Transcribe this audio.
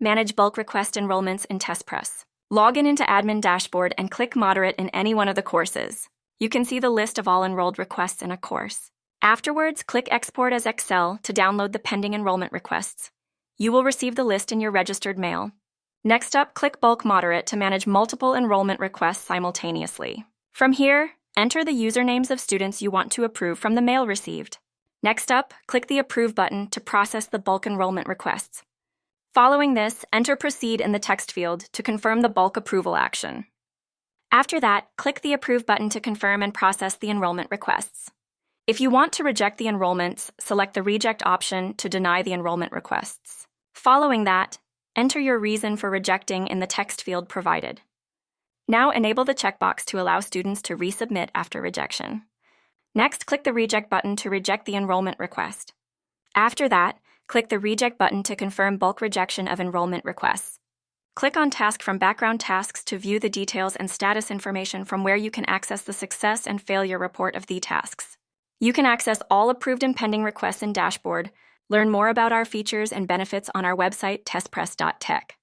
Manage bulk request enrollments in Testpress. Log into Admin Dashboard and click Moderate in any one of the courses. You can see the list of all enrolled requests in a course. Afterwards, click Export as Excel to download the pending enrollment requests. You will receive the list in your registered mail. Next up, click Bulk Moderate to manage multiple enrollment requests simultaneously. From here, enter the usernames of students you want to approve from the mail received. Next up, click the Approve button to process the bulk enrollment requests. Following this, enter Proceed in the text field to confirm the bulk approval action. After that, click the Approve button to confirm and process the enrollment requests. If you want to reject the enrollments, select the Reject option to deny the enrollment requests. Following that, enter your reason for rejecting in the text field provided. Now enable the checkbox to allow students to resubmit after rejection. Next, click the Reject button to reject the enrollment request. After that, click the Reject button to confirm bulk rejection of enrollment requests. Click on Task from Background Tasks to view the details and status information from where you can access the success and failure report of the tasks. You can access all approved and pending requests in Dashboard. Learn more about our features and benefits on our website, testpress.tech.